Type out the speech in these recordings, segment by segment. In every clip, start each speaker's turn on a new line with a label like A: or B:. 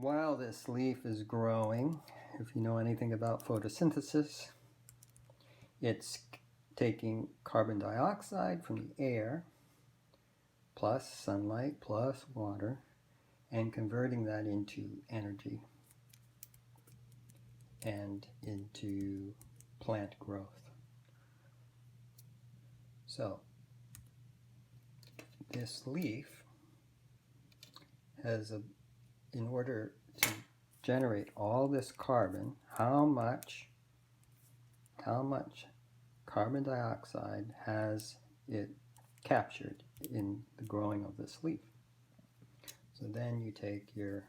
A: While this leaf is growing, if you know anything about photosynthesis, it's taking carbon dioxide from the air, plus sunlight, plus water, and converting that into energy and into plant growth. So, this leaf has in order to generate all this carbon, how much carbon dioxide has it captured in the growing of this leaf? So then you take your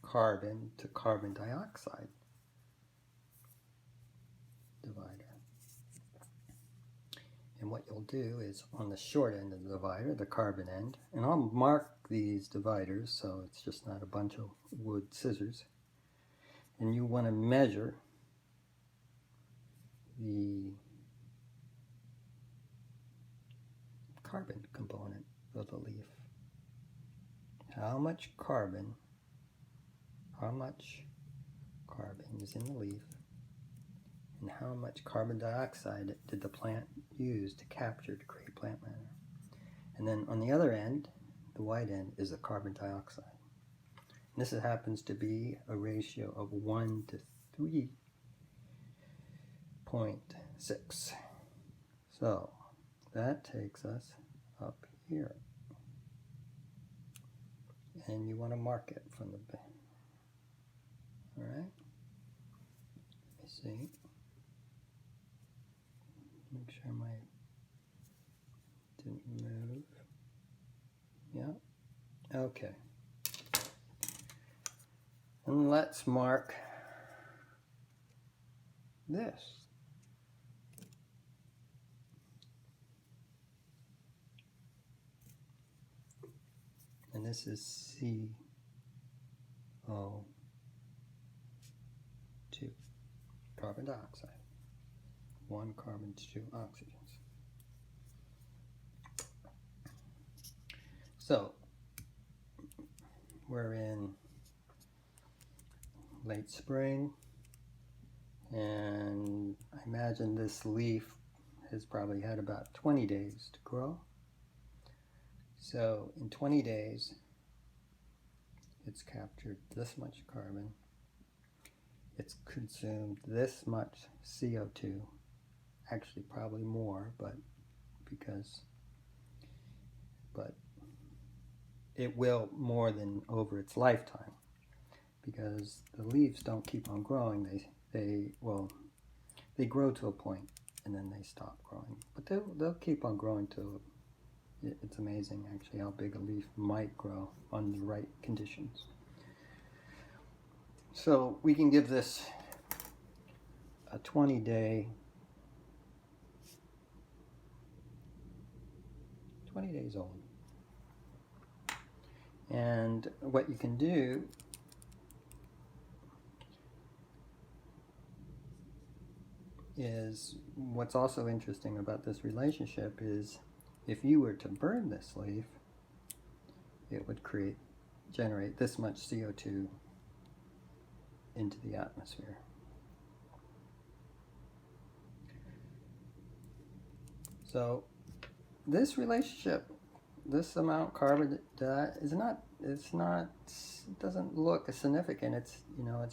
A: carbon to carbon dioxide divider. And what you'll do is on the short end of the divider, the carbon end, and I'll mark these dividers so it's just not a bunch of wood scissors, and you want to measure the carbon component of the leaf. How much carbon is in the leaf, and how much carbon dioxide did the plant use to capture to create plant matter. And then on the other end, the white end, is the carbon dioxide. And this happens to be a ratio of 1 to 3.6. So that takes us up here. And you want to mark it from the back. All right. Let me see. Make sure my didn't move. Yeah. Okay. And let's mark this. And this is CO2, carbon dioxide. 1 carbon, 2 oxygens. So we're in late spring, and I imagine this leaf has probably had about 20 days to grow. So in 20 days, it's captured this much carbon. It's consumed this much CO2. Actually, probably more, but it will more than over its lifetime, because the leaves don't keep on growing. They grow to a point and then they stop growing, but they'll keep on growing till it's amazing actually how big a leaf might grow on the right conditions. So we can give this a 20 days old. And what you can do is, what's also interesting about this relationship is, if you were to burn this leaf, it would generate this much CO2 into the atmosphere. So this relationship, this amount of carbon it doesn't look significant. It's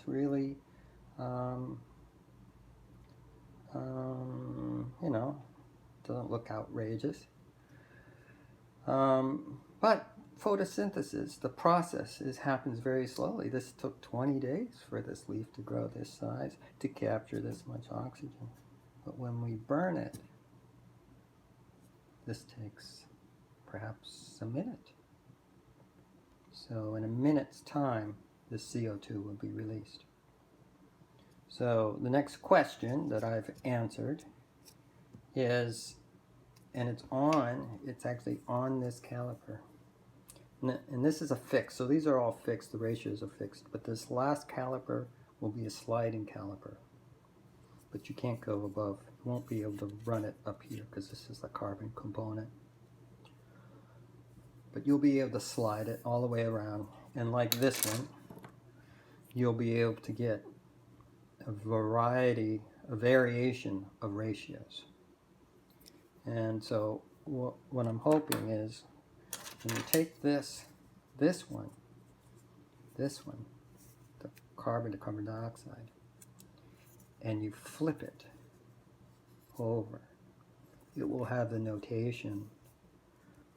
A: really doesn't look outrageous. But photosynthesis, the process happens very slowly. This took 20 days for this leaf to grow this size, to capture this much oxygen. But when we burn it, this takes perhaps a minute. So in a minute's time, the CO2 will be released. So the next question that I've answered is, and it's actually on this caliper. And this is a fix, so these are all fixed, the ratios are fixed, but this last caliper will be a sliding caliper. But you can't go above, you won't be able to run it up here because this is the carbon component. but you'll be able to slide it all the way around. And like this one, you'll be able to get a variation of ratios. And so what I'm hoping is when you take this one, the carbon to carbon dioxide, and you flip it over, it will have the notation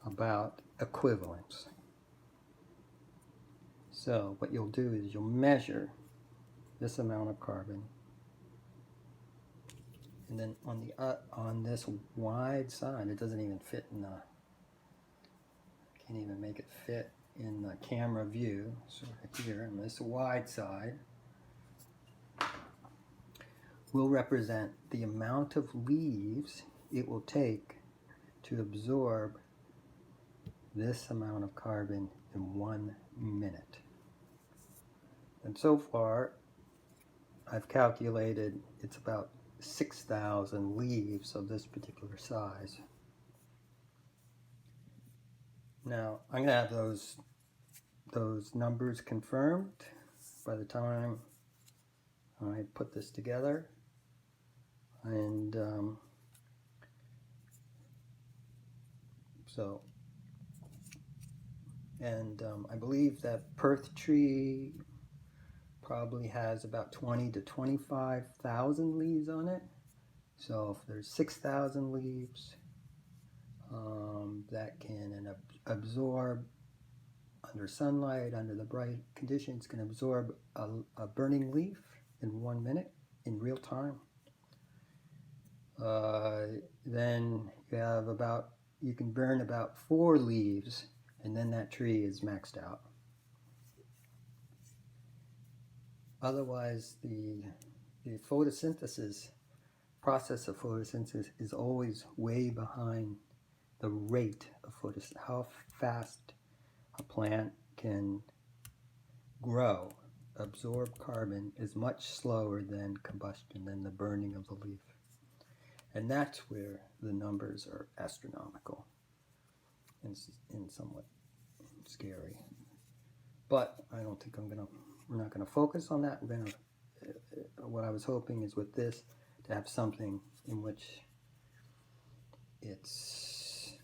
A: about equivalence. So what you'll do is you'll measure this amount of carbon, and then on this wide side, it doesn't even fit in the, can't even make it fit in the camera view. So right here on this wide side will represent the amount of leaves it will take to absorb this amount of carbon in 1 minute. And so far, I've calculated it's about 6,000 leaves of this particular size. Now, I'm going to have those numbers confirmed by the time I put this together. And I believe that Perth tree probably has about 20 to 25,000 leaves on it. So if there's 6,000 leaves, that can absorb under sunlight, under the bright conditions, can absorb a burning leaf in 1 minute in real time. Then you can burn about 4 leaves, and then that tree is maxed out. Otherwise, the process of photosynthesis is always way behind the rate of photosynthesis. How fast a plant can grow, absorb carbon, is much slower than combustion, than the burning of the leaf. And that's where the numbers are astronomical and somewhat scary. But I don't think we're not going to focus on that. What I was hoping is with this to have something in which it's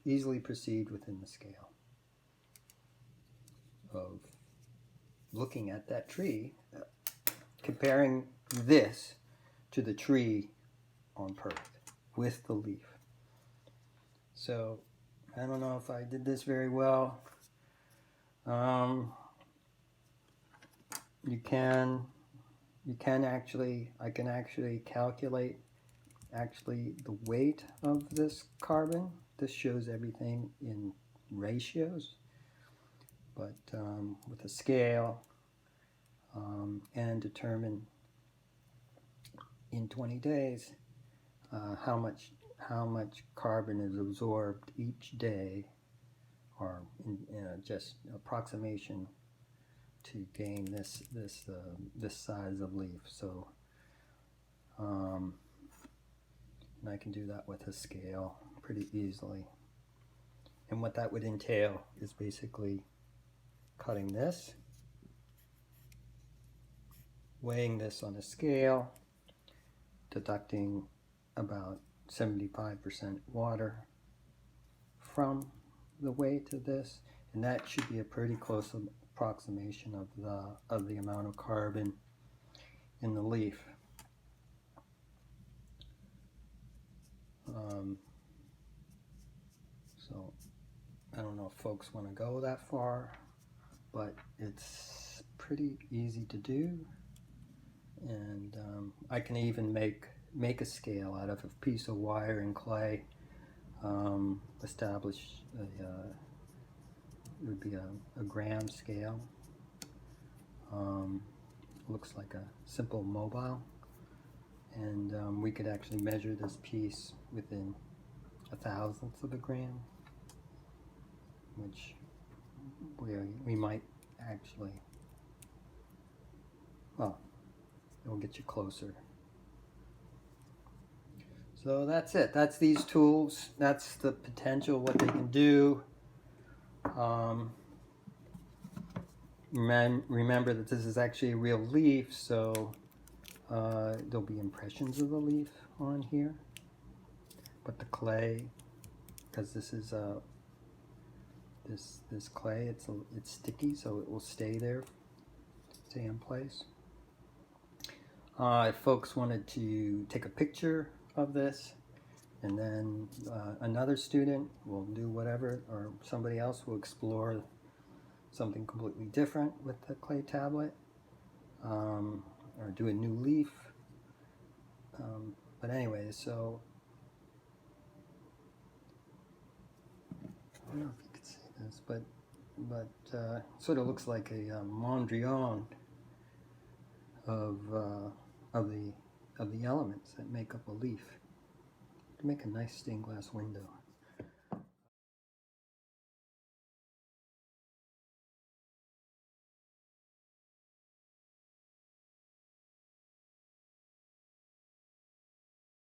A: easily perceived within the scale of looking at that tree, comparing this to the tree on Perth with the leaf. So I don't know if I did this very well. I can actually calculate the weight of this carbon. This shows everything in ratios, but with a scale, and determine in 20 days how much carbon is absorbed each day, or in just approximation to gain this size of leaf. So and I can do that with a scale pretty easily. And what that would entail is basically cutting this, weighing this on a scale, deducting about 75% water from the weight of this, and that should be a pretty close approximation of the amount of carbon in the leaf. So I don't know if folks want to go that far, but it's pretty easy to do, and I can even make a scale out of a piece of wire and clay. Establish it would be a gram scale. Looks like a simple mobile, and we could actually measure this piece within 1/1000th of a gram, which we might actually, well, it will get you closer. So that's it. That's these tools. That's the potential, what they can do. Remember that this is actually a real leaf, so there'll be impressions of the leaf on here. But the clay, because this is this clay, it's sticky, so it will stay there, stay in place. If folks wanted to take a picture of this, and then another student will do whatever, or somebody else will explore something completely different with the clay tablet, or do a new leaf. But anyway, so I don't know if you could see this, but sort of looks like a Mondrian of the elements that make up a leaf to make a nice stained glass window.